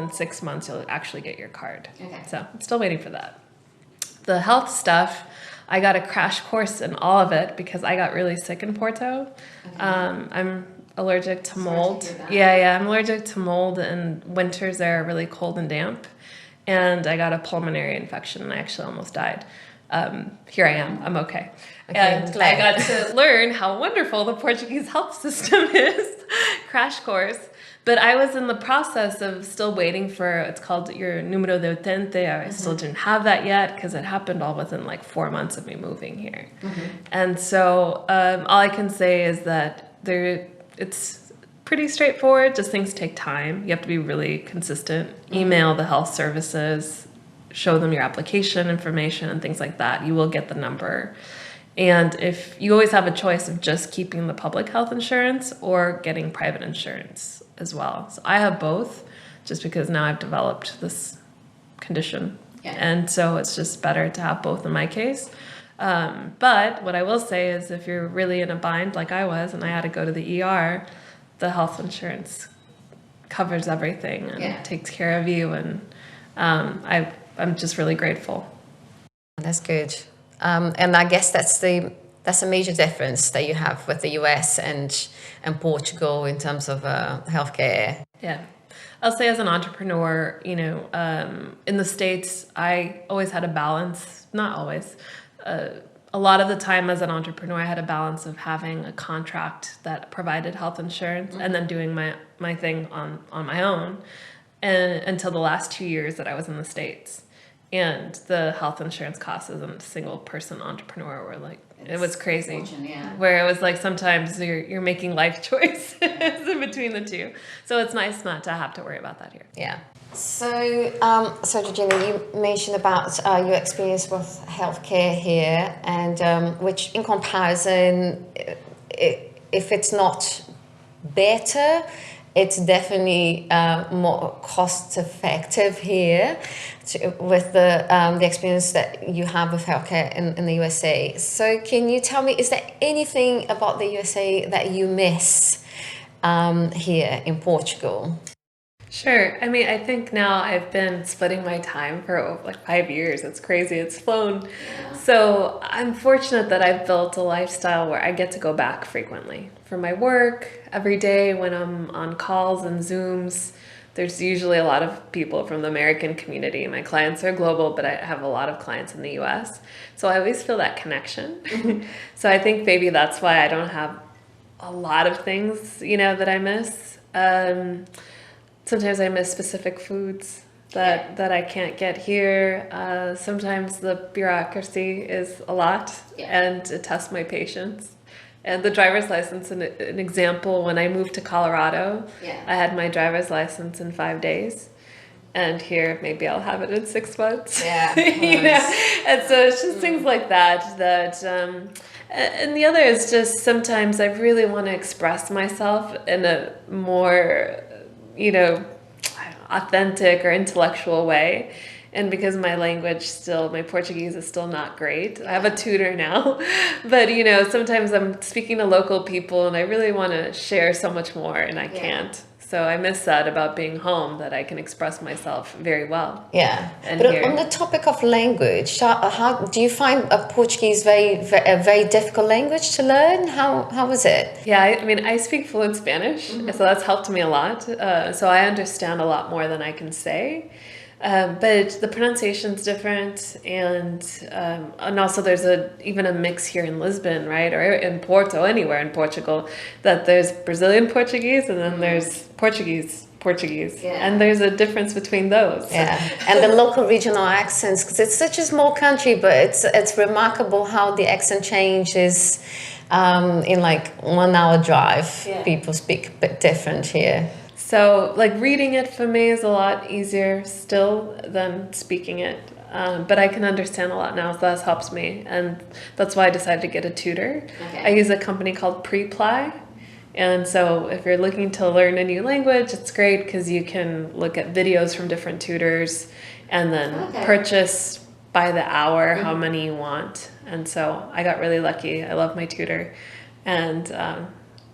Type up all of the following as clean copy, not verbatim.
within 6 months, you'll actually get your card. Okay. So I'm still waiting for that. The health stuff, I got a crash course in all of it because I got really sick in Porto. Okay. I'm allergic to mold. Sorry to hear that. Yeah, I'm allergic to mold, and winters there are really cold and damp. And I got a pulmonary infection, and I actually almost died. Here I am. I'm okay. And I got to learn how wonderful the Portuguese health system is. Crash course. But I was in the process of still waiting for, it's called your número de utente. I still didn't have that yet because it happened all within like 4 months of me moving here. And so all I can say is that it's pretty straightforward. Just things take time. You have to be really consistent. Email the health services, show them your application information and things like that. You will get the number. And if you always have a choice of just keeping the public health insurance or getting private insurance as well. So I have both just because now I've developed this condition. Yeah. And so it's just better to have both in my case. But what I will say is if you're really in a bind like I was and I had to go to the ER, the health insurance covers everything and takes care of you. And I'm just really grateful. That's good. And I guess that's a major difference that you have with the US and Portugal in terms of healthcare. Yeah. I'll say as an entrepreneur, in the States, I always had a balance, not always. A lot of the time as an entrepreneur, I had a balance of having a contract that provided health insurance and then doing my thing on my own and until the last 2 years that I was in the States. And the health insurance costs as a single person entrepreneur were like, it was crazy. Where it was like sometimes you're making life choices in between the two. So it's nice not to have to worry about that here. Yeah. So Georgina, you mentioned about your experience with healthcare here, and which in comparison, if it's not better, it's definitely more cost-effective here with the experience that you have with healthcare in the USA. So can you tell me, is there anything about the USA that you miss here in Portugal? Sure. I mean, I think now I've been splitting my time for like 5 years. It's crazy. It's flown. Yeah. So I'm fortunate that I've built a lifestyle where I get to go back frequently for my work every day when I'm on calls and Zooms. There's usually a lot of people from the American community. My clients are global, but I have a lot of clients in the US. So I always feel that connection. So I think maybe that's why I don't have a lot of things, that I miss. Sometimes I miss specific foods that I can't get here. Sometimes the bureaucracy is a lot and it tests my patience. And the driver's license, an example, when I moved to Colorado, I had my driver's license in 5 days. And here, maybe I'll have it in 6 months. Yeah. And so it's just things like that. And the other is just sometimes I really want to express myself in a more authentic or intellectual way. And because my Portuguese is still not great. I have a tutor now, but sometimes I'm speaking to local people and I really want to share so much more and I can't. So I miss that about being home, that I can express myself very well. Yeah. But on the topic of language, how do you find Portuguese a very difficult language to learn? How was it? Yeah, I speak fluent Spanish, so that's helped me a lot. So I understand a lot more than I can say. But the pronunciation's different, and also there's even a mix here in Lisbon, right, or in Porto, anywhere in Portugal, that there's Brazilian Portuguese and then there's Portuguese, and there's a difference between those. Yeah, and the local regional accents, because it's such a small country, but it's remarkable how the accent changes in like 1 hour drive. Yeah. People speak a bit different here. So, reading it for me is a lot easier still than speaking it. But I can understand a lot now, so that helps me. And that's why I decided to get a tutor. Okay. I use a company called Preply. And so if you're looking to learn a new language, it's great because you can look at videos from different tutors and then purchase by the hour how many you want. And so I got really lucky. I love my tutor. And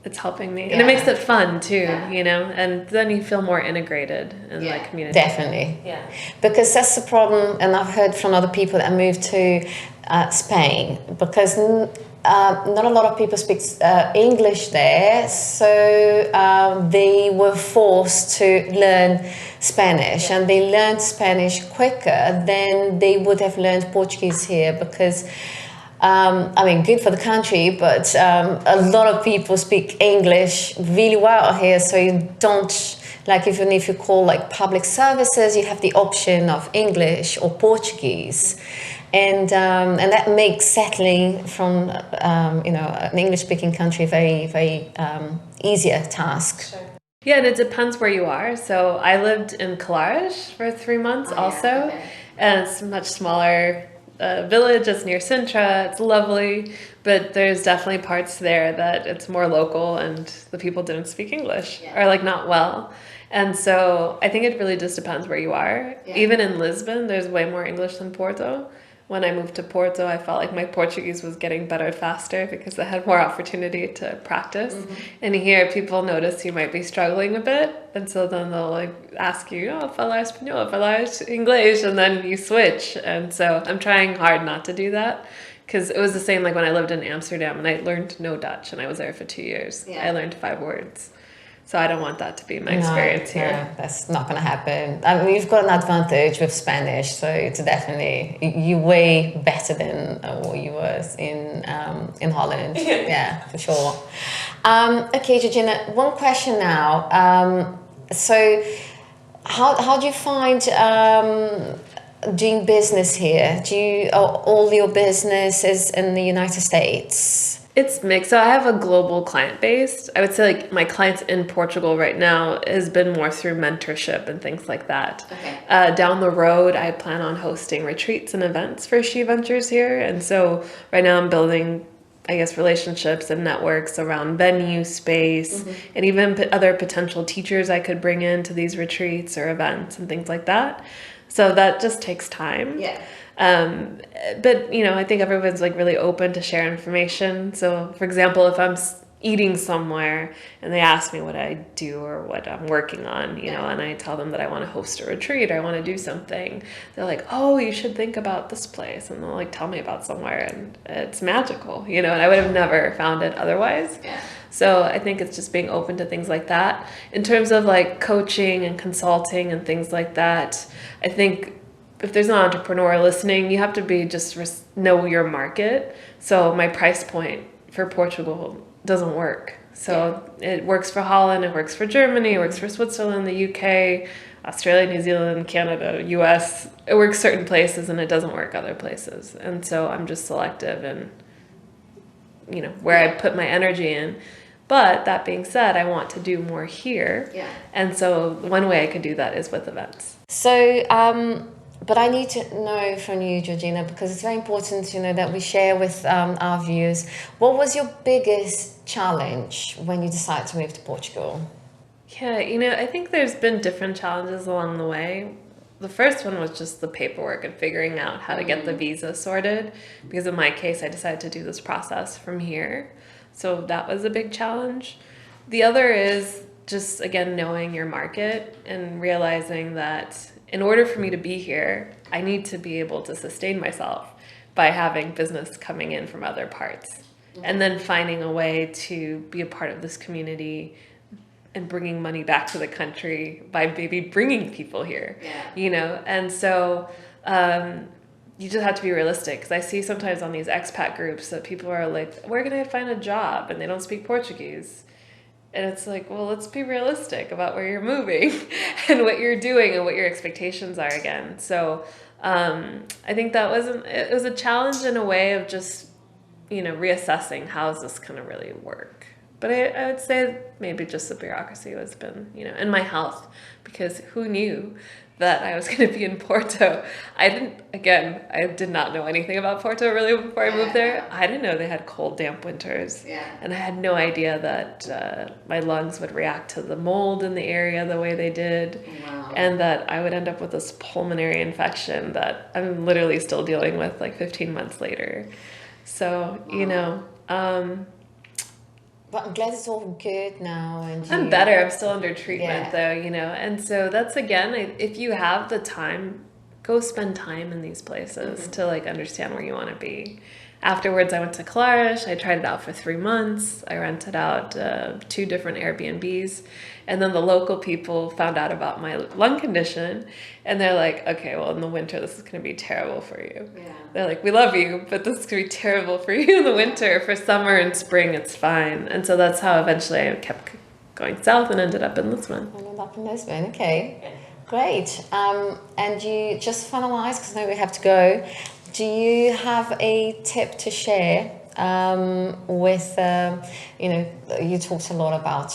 it's helping me. And it makes it fun too, Yeah. you know, and then you feel more integrated in the community. Definitely. Yeah. Because that's the problem, and I've heard from other people that moved to Spain, because not a lot of people speak English there, so they were forced to learn Spanish, and they learned Spanish quicker than they would have learned Portuguese here, because I mean, good for the country, but a lot of people speak English really well here, so you don't, like, even if you call like public services, you have the option of English or Portuguese. And that makes settling from, an English-speaking country very, very easier task. Sure. Yeah, and it depends where you are. So I lived in Colares for 3 months also, and it's a much smaller village. It's near Sintra. It's lovely, but there's definitely parts there that it's more local and the people didn't speak English or like not well. And so I think it really just depends where you are. Yeah. Even in Lisbon, there's way more English than Porto. When I moved to Porto, I felt like my Portuguese was getting better faster because I had more opportunity to practice. Mm-hmm. And here people notice you might be struggling a bit. And so then they'll like ask you, fala español, fala inglés, and then you switch. And so I'm trying hard not to do that, because it was the same like when I lived in Amsterdam and I learned no Dutch and I was there for 2 years. Yeah. I learned 5 words. So I don't want that to be my experience here. No, that's not going to happen. I mean, you've got an advantage with Spanish, so it's definitely, you're way better than what you was in Holland. Yeah, for sure. Okay, Georgina, one question now. So how do you find doing business here? All your business is in the United States? It's mixed. So I have a global client base. I would say like my clients in Portugal right now has been more through mentorship and things like that. Okay. Down the road, I plan on hosting retreats and events for She Ventures here. And so right now I'm building, I guess, relationships and networks around venue, space, and even other potential teachers I could bring into these retreats or events and things like that. So that just takes time. Yeah. But, I think everyone's like really open to share information. So, for example, if I'm eating somewhere and they ask me what I do or what I'm working on, and I tell them that I want to host a retreat or I want to do something, they're like, oh, you should think about this place. And they'll like tell me about somewhere, and it's magical, and I would have never found it otherwise. Yeah. So I think it's just being open to things like that. In terms of like coaching and consulting and things like that, I think if there's an entrepreneur listening, you have to be know your market. So my price point for Portugal doesn't work. So it works for Holland, it works for Germany, it works for Switzerland, the UK, Australia, New Zealand, Canada, US. It works certain places and it doesn't work other places. And so I'm just selective in, where I put my energy in. But that being said, I want to do more here. Yeah. And so one way I could do that is with events. So, but I need to know from you, Georgina, because it's very important, that we share with our viewers. What was your biggest challenge when you decided to move to Portugal? Yeah, I think there's been different challenges along the way. The first one was just the paperwork and figuring out how to get the visa sorted, because in my case, I decided to do this process from here. So that was a big challenge. The other is just, again, knowing your market and realizing that in order for me to be here, I need to be able to sustain myself by having business coming in from other parts. And then finding a way to be a part of this community and bringing money back to the country by maybe bringing people here, And so you just have to be realistic, because I see sometimes on these expat groups that people are like, where can I find a job? And they don't speak Portuguese. And it's like, well, let's be realistic about where you're moving and what you're doing and what your expectations are again. So I think it was a challenge in a way of just, reassessing how is this going to really work. But I would say maybe just the bureaucracy has been, and my health, because who knew that I was going to be in Porto. I did not know anything about Porto really before I moved there. I didn't know they had cold, damp winters. Yeah. And I had no idea that my lungs would react to the mold in the area the way they did. Wow. And that I would end up with this pulmonary infection that I'm literally still dealing with like 15 months later. So, wow. But I'm glad it's all good now. And I'm better. I'm still under treatment Yeah. though, and so that's again, if you have the time, go spend time in these places to like understand where you want to be. Afterwards, I went to Clarish. I tried it out for 3 months. I rented out 2 different Airbnbs. And then the local people found out about my lung condition. And they're like, okay, well, in the winter, this is going to be terrible for you. Yeah. They're like, we love you, but this is going to be terrible for you in the winter. For summer and spring, it's fine. And so that's how eventually I kept going south and ended up in Lisbon. Ended up in Lisbon, okay. Great. And you just finalize, because now we have to go. Do you have a tip to share with, you talked a lot about,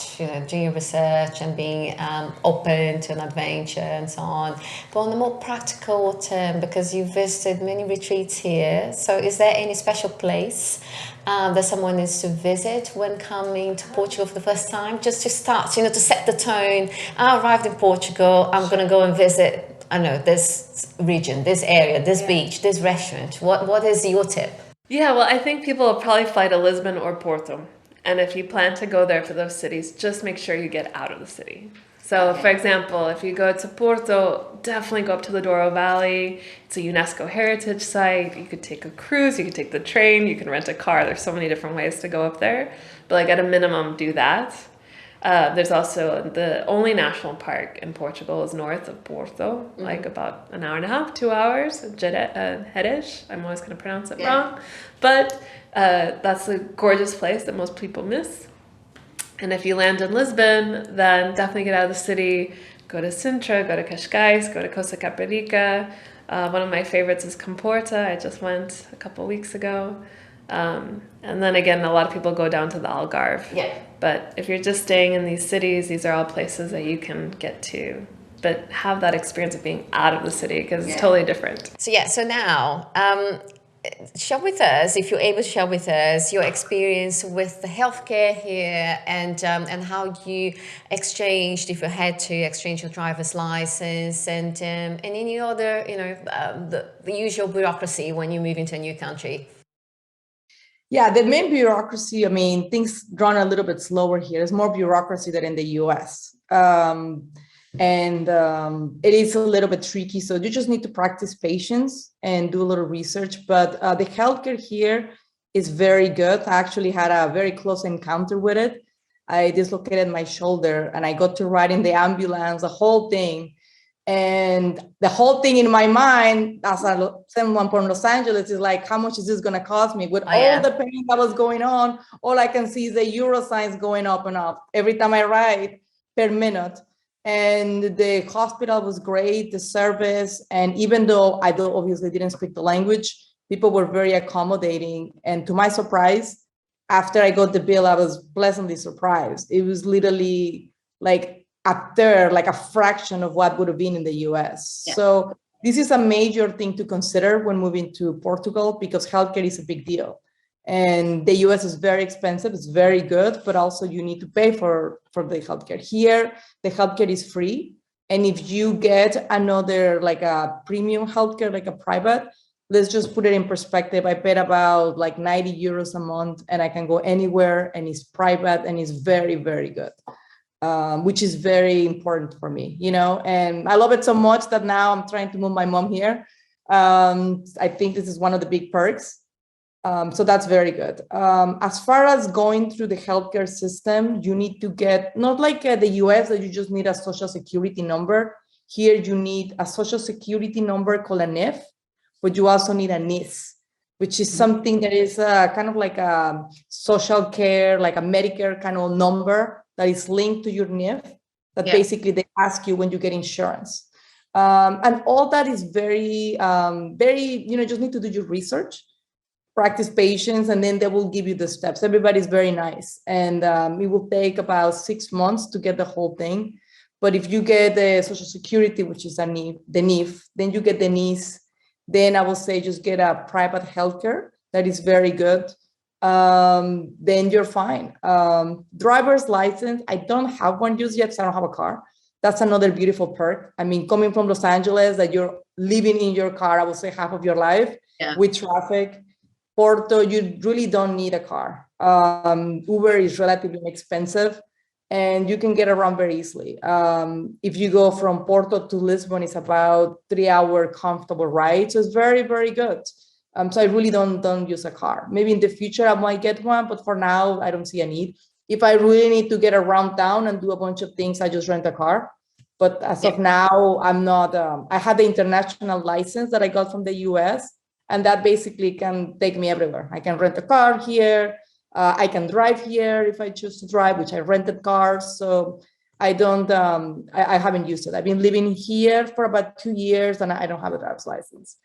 doing research and being open to an adventure and so on. But on a more practical term, because you visited many retreats here, so is there any special place that someone needs to visit when coming to Portugal for the first time? Just to start, to set the tone. I arrived in Portugal, I'm going to go and visit, this region, this area, this beach, this restaurant. What is your tip? Yeah, well, I think people will probably fly to Lisbon or Porto. And if you plan to go there for those cities, just make sure you get out of the city. So, for example, if you go to Porto, definitely go up to the Douro Valley. It's a UNESCO heritage site. You could take a cruise, you could take the train, you can rent a car. There's so many different ways to go up there. But like at a minimum, do that. There's also the only national park in Portugal is north of Porto, like about an hour and a half, 2 hours, Jerez. I'm always going to pronounce it wrong. But that's a gorgeous place that most people miss. And if you land in Lisbon, then definitely get out of the city, go to Sintra, go to Cascais, go to Costa Caparica. One of my favorites is Comporta. I just went a couple weeks ago. And then again, a lot of people go down to the Algarve. Yeah. But if you're just staying in these cities, these are all places that you can get to. But have that experience of being out of the city because it's totally different. So now, share with us, if you're able to share with us, your experience with the healthcare here and how you exchanged, if you had to exchange your driver's license and any other, the usual bureaucracy when you move into a new country. Yeah, the main bureaucracy, things run a little bit slower here. There's more bureaucracy than in the US. It is a little bit tricky. So you just need to practice patience and do a little research. But the healthcare here is very good. I actually had a very close encounter with it. I dislocated my shoulder and I got to ride in the ambulance, the whole thing. And the whole thing in my mind, as someone from Los Angeles, is like, how much is this going to cost me? With all the pain that was going on, all I can see is the euro signs going up and up every time I ride per minute. And the hospital was great, the service. And even though I obviously didn't speak the language, people were very accommodating. And to my surprise, after I got the bill, I was pleasantly surprised. It was literally like a third, like a fraction of what would have been in the US. Yeah. So this is a major thing to consider when moving to Portugal because healthcare is a big deal. And the US is very expensive, it's very good, but also you need to pay for the healthcare. Here, the healthcare is free. And if you get another, like a premium healthcare, like a private, let's just put it in perspective. I paid about like 90 euros a month and I can go anywhere and it's private and it's very, very good. Which is very important for me, and I love it so much that now I'm trying to move my mom here. I think this is one of the big perks. So that's very good. As far as going through the healthcare system, you need to get, not like the US that you just need a social security number. Here you need a social security number called a NIF, but you also need a NIS, which is something that is kind of like a social care, like a Medicare kind of number that is linked to your NIF, that basically they ask you when you get insurance. And all that is very, just need to do your research, practice patience, and then they will give you the steps. Everybody's very nice. And it will take about 6 months to get the whole thing. But if you get the Social Security, which is the NIF, then you get the NIS, then I will say just get a private healthcare that is very good. Then you're fine. Driver's license, I don't have one just yet, so I don't have a car. That's another beautiful perk. Coming from Los Angeles, that you're living in your car, I would say half of your life with traffic. Porto, you really don't need a car. Uber is relatively inexpensive, and you can get around very easily. If you go from Porto to Lisbon, it's about 3-hour comfortable ride. So it's very, very good. So I really don't use a car. Maybe in the future I might get one, but for now I don't see a need. If I really need to get around town and do a bunch of things, I just rent a car. But as of now, I'm not, I have the international license that I got from the US, and that basically can take me everywhere. I can rent a car here. I can drive here if I choose to drive, which I rented cars. So I haven't used it. I've been living here for about 2 years and I don't have a driver's license.